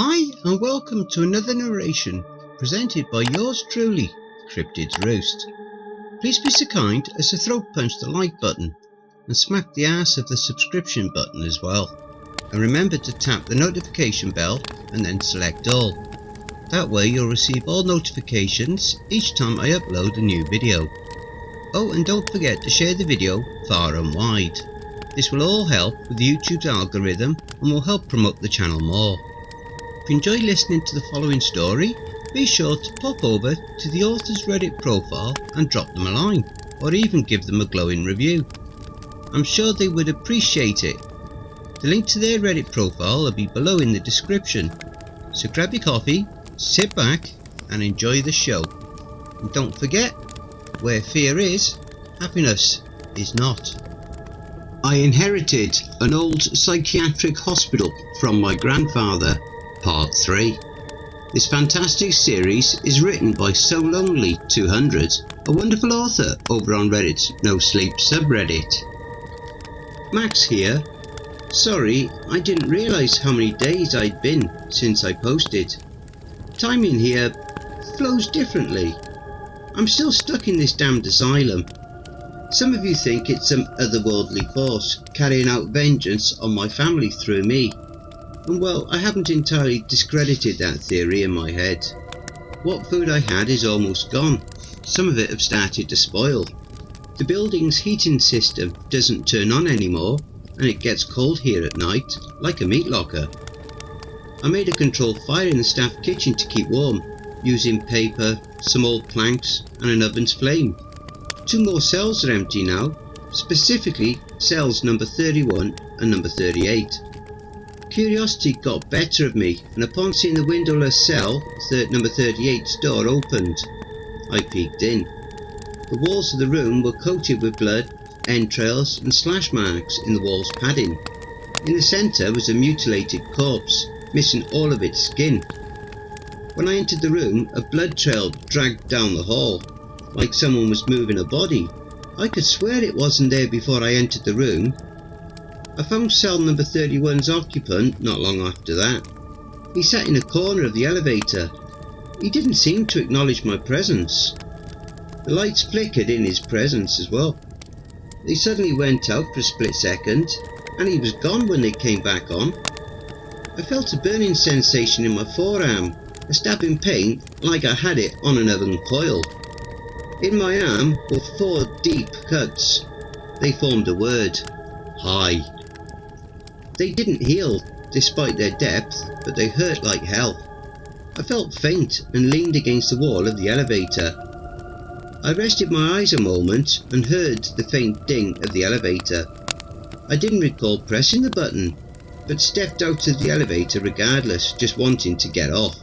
Hi and welcome to another narration presented by yours truly, Cryptids Roost. Please be so kind as to throat punch the like button and smack the ass of the subscription button as well. And remember to tap the notification bell and then select all. That way you'll receive all notifications each time I upload a new video. Oh, and don't forget to share the video far and wide. This will all help with YouTube's algorithm and will help promote the channel more. If you enjoy listening to the following story, be sure to pop over to the author's Reddit profile and drop them a line, or even give them a glowing review. I'm sure they would appreciate it. The link to their Reddit profile will be below in the description. So grab your coffee, sit back and enjoy the show. And don't forget, where fear is, happiness is not. I inherited an old psychiatric hospital from my grandfather. Part 3. This fantastic series is written by So Lonely 200, a wonderful author over on Reddit's NoSleep subreddit. Max here. Sorry, I didn't realise how many days I'd been since I posted. Timing here flows differently. I'm still stuck in this damned asylum. Some of you think it's some otherworldly force carrying out vengeance on my family through me. And well, I haven't entirely discredited that theory in my head. What food I had is almost gone. Some of it have started to spoil. The building's heating system doesn't turn on anymore, and it gets cold here at night, like a meat locker. I made a controlled fire in the staff kitchen to keep warm, using paper, some old planks and an oven's flame. 2 more cells are empty now, specifically cells number 31 and number 38. Curiosity got better of me, and upon seeing the windowless cell, number 38's door opened. I peeked in. The walls of the room were coated with blood, entrails and slash marks in the wall's padding. In the centre was a mutilated corpse, missing all of its skin. When I entered the room, a blood trail dragged down the hall, like someone was moving a body. I could swear it wasn't there before I entered the room. I found cell number 31's occupant not long after that. He sat in a corner of the elevator. He didn't seem to acknowledge my presence. The lights flickered in his presence as well. They suddenly went out for a split second, and he was gone when they came back on. I felt a burning sensation in my forearm, a stabbing pain like I had it on an oven coil. In my arm were 4 deep cuts. They formed a word: hi. They didn't heal, despite their depth, but they hurt like hell. I felt faint and leaned against the wall of the elevator. I rested my eyes a moment and heard the faint ding of the elevator. I didn't recall pressing the button, but stepped out of the elevator regardless, just wanting to get off.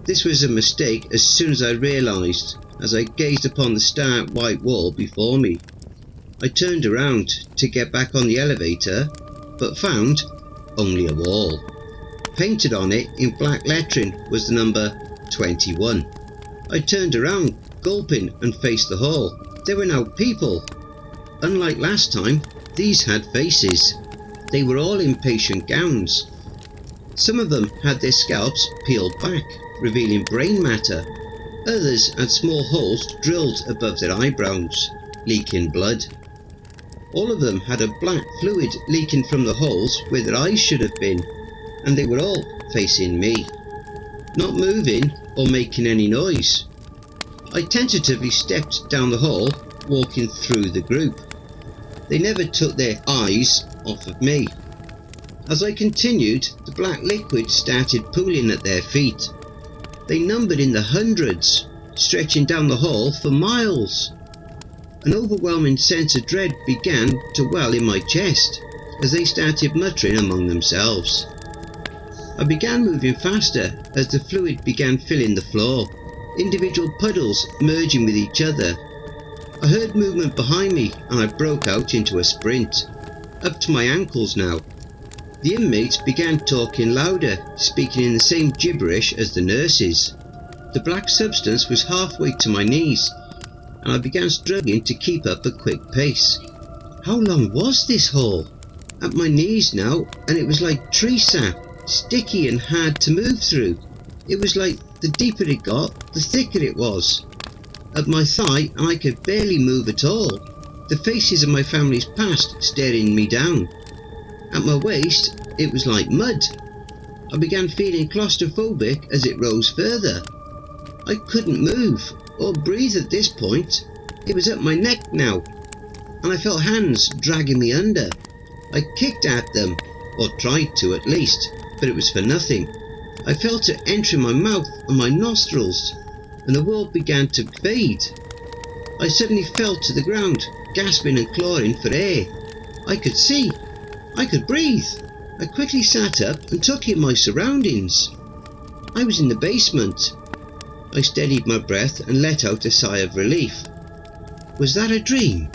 This was a mistake as soon as I realised, as I gazed upon the stark white wall before me. I turned around to get back on the elevator, but found only a wall. Painted on it in black lettering was the number 21. I turned around, gulping, and faced the hall. There were now people. Unlike last time, these had faces. They were all in patient gowns. Some of them had their scalps peeled back, revealing brain matter. Others had small holes drilled above their eyebrows, leaking blood. All of them had a black fluid leaking from the holes where their eyes should have been, and they were all facing me, not moving or making any noise. I tentatively stepped down the hall, walking through the group. They never took their eyes off of me. As I continued, the black liquid started pooling at their feet. They numbered in the hundreds, stretching down the hall for miles. An overwhelming sense of dread began to well in my chest as they started muttering among themselves. I began moving faster as the fluid began filling the floor, individual puddles merging with each other. I heard movement behind me and I broke out into a sprint, up to my ankles now. The inmates began talking louder, speaking in the same gibberish as the nurses. The black substance was halfway to my knees, and I began struggling to keep up a quick pace. How long was this hole? At my knees now, and it was like tree sap, sticky and hard to move through. It was like the deeper it got, the thicker it was. At my thigh, I could barely move at all. The faces of my family's past staring me down. At my waist, it was like mud. I began feeling claustrophobic as it rose further. I couldn't move or breathe at this point. It was up my neck now, and I felt hands dragging me under. I kicked at them, or tried to at least, but it was for nothing. I felt it entering my mouth and my nostrils, and the world began to fade. I suddenly fell to the ground, gasping and clawing for air. I could see. I could breathe. I quickly sat up and took in my surroundings. I was in the basement. I steadied my breath and let out a sigh of relief. Was that a dream?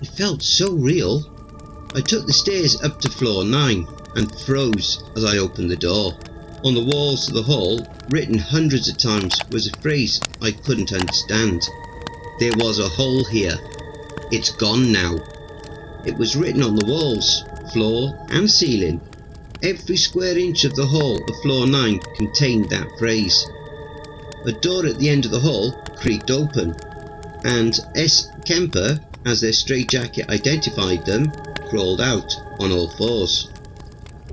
It felt so real. I took the stairs up to floor 9 and froze as I opened the door. On the walls of the hall, written hundreds of times, was a phrase I couldn't understand. There was a hole here. It's gone now. It was written on the walls, floor and ceiling. Every square inch of the hall of floor 9 contained that phrase. A door at the end of the hall creaked open, and S. Kemper, as their straitjacket identified them, crawled out on all fours.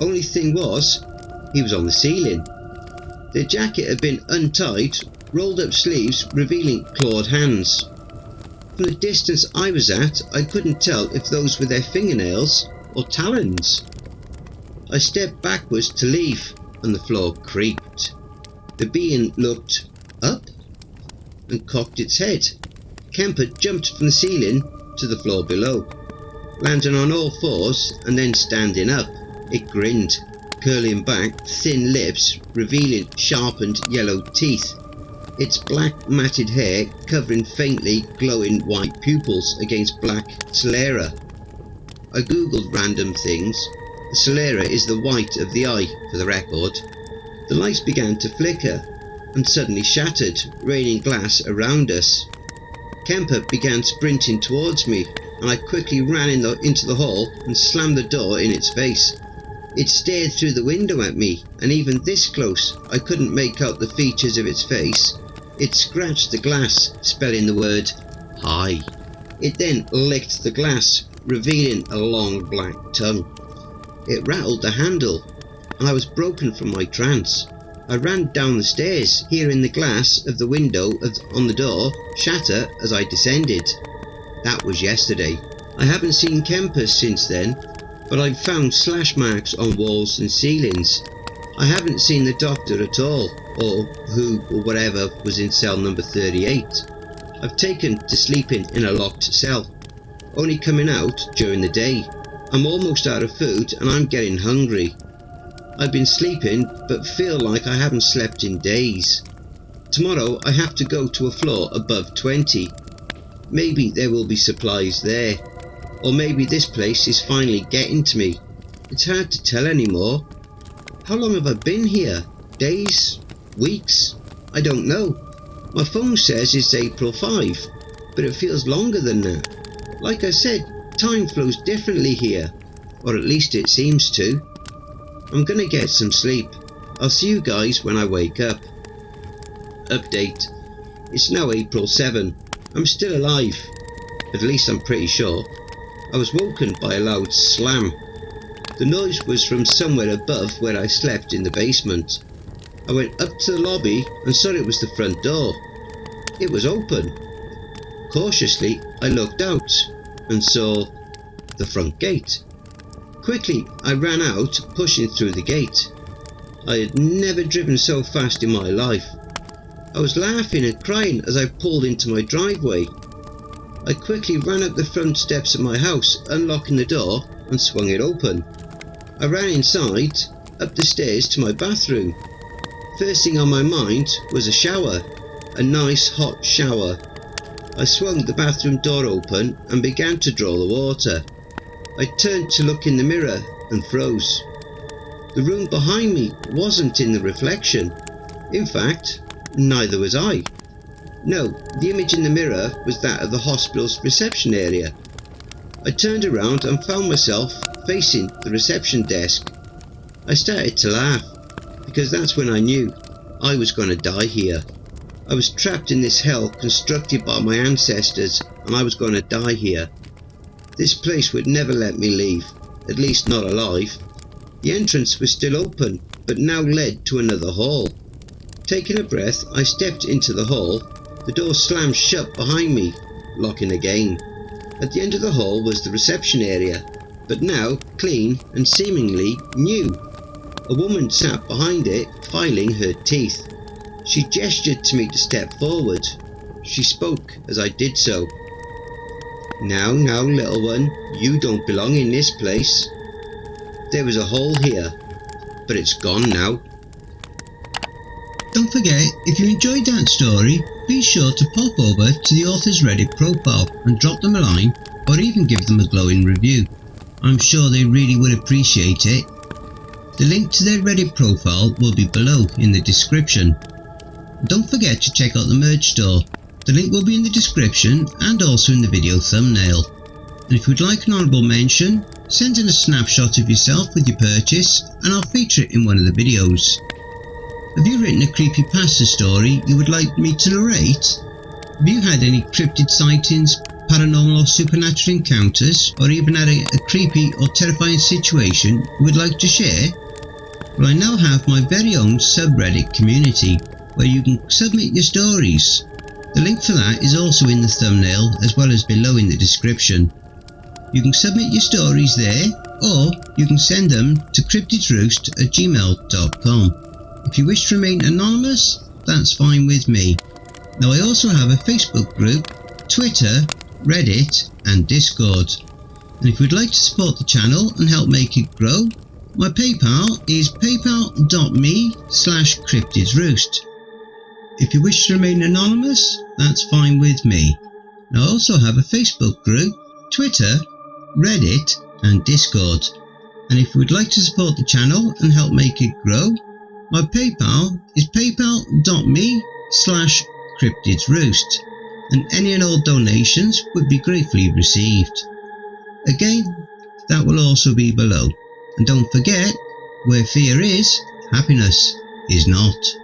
Only thing was, he was on the ceiling. Their jacket had been untied, rolled up sleeves revealing clawed hands. From the distance I was at, I couldn't tell if those were their fingernails or talons. I stepped backwards to leave, and the floor creaked. The being looked up and cocked its head. Kemper jumped from the ceiling to the floor below, landing on all fours and then standing up. It grinned, curling back thin lips revealing sharpened yellow teeth, its black matted hair covering faintly glowing white pupils against black sclera. I googled random things. The sclera is the white of the eye, for the record. The lights began to flicker and suddenly shattered, raining glass around us. Kemper began sprinting towards me, and I quickly ran into the hall and slammed the door in its face. It stared through the window at me, and even this close I couldn't make out the features of its face. It scratched the glass, spelling the word "Hi". It then licked the glass, revealing a long black tongue. It rattled the handle, and I was broken from my trance. I ran down the stairs, hearing the glass of the window on the door shatter as I descended. That was yesterday. I haven't seen Kemper since then, but I've found slash marks on walls and ceilings. I haven't seen the doctor at all, or who or whatever was in cell number 38. I've taken to sleeping in a locked cell, only coming out during the day. I'm almost out of food and I'm getting hungry. I've been sleeping but feel like I haven't slept in days. Tomorrow I have to go to a floor above 20. Maybe there will be supplies there, or maybe this place is finally getting to me. It's hard to tell anymore. How long have I been here? Days? Weeks? I don't know. My phone says it's April 5, but it feels longer than that. Like I said, time flows differently here, or at least it seems to. I'm gonna get some sleep. I'll see you guys when I wake up. Update. It's now April 7. I'm still alive. At least I'm pretty sure. I was woken by a loud slam. The noise was from somewhere above where I slept in the basement. I went up to the lobby and saw it was the front door. It was open. Cautiously, I looked out and saw the front gate. Quickly, I ran out, pushing through the gate. I had never driven so fast in my life. I was laughing and crying as I pulled into my driveway. I quickly ran up the front steps of my house, unlocking the door and swung it open. I ran inside, up the stairs to my bathroom. First thing on my mind was a shower, a nice hot shower. I swung the bathroom door open and began to draw the water. I turned to look in the mirror and froze. The room behind me wasn't in the reflection. In fact, neither was I. No, the image in the mirror was that of the hospital's reception area. I turned around and found myself facing the reception desk. I started to laugh. because that's when I knew I was going to die here. I was trapped in this hell constructed by my ancestors, and I was going to die here. This place would never let me leave, at least not alive. The entrance was still open, but now led to another hall. Taking a breath, I stepped into the hall. The door slammed shut behind me, locking again. At the end of the hall was the reception area, but now clean and seemingly new. A woman sat behind it, filing her teeth. She gestured to me to step forward. She spoke as I did so. Now, little one, you don't belong in this place. There was a hole here, but it's gone now. Don't forget, if you enjoyed that story, be sure to pop over to the author's Reddit profile and drop them a line, or even give them a glowing review. I'm sure they really would appreciate it. The link to their Reddit profile will be below in the description. Don't forget to check out the merch store. The link will be in the description and also in the video thumbnail. And if you'd like an honourable mention, send in a snapshot of yourself with your purchase and I'll feature it in one of the videos. Have you written a creepypasta story you would like me to narrate? Have you had any cryptid sightings, paranormal or supernatural encounters, or even had a creepy or terrifying situation you would like to share? Well, I now have my very own subreddit community where you can submit your stories. The link for that is also in the thumbnail as well as below in the description. You can submit your stories there, or you can send them to cryptidsroost@gmail.com. If you wish to remain anonymous, that's fine with me. Now I also have a Facebook group, Twitter, Reddit and Discord. And if you'd like to support the channel and help make it grow, my PayPal is paypal.me/cryptidsroost. If you wish to remain anonymous, that's fine with me. Now I also have a Facebook group, Twitter, Reddit and Discord. And if you would like to support the channel and help make it grow, my PayPal is paypal.me/cryptidsroost, and any and all donations would be gratefully received. Again, that will also be below. And don't forget, where fear is, happiness is not.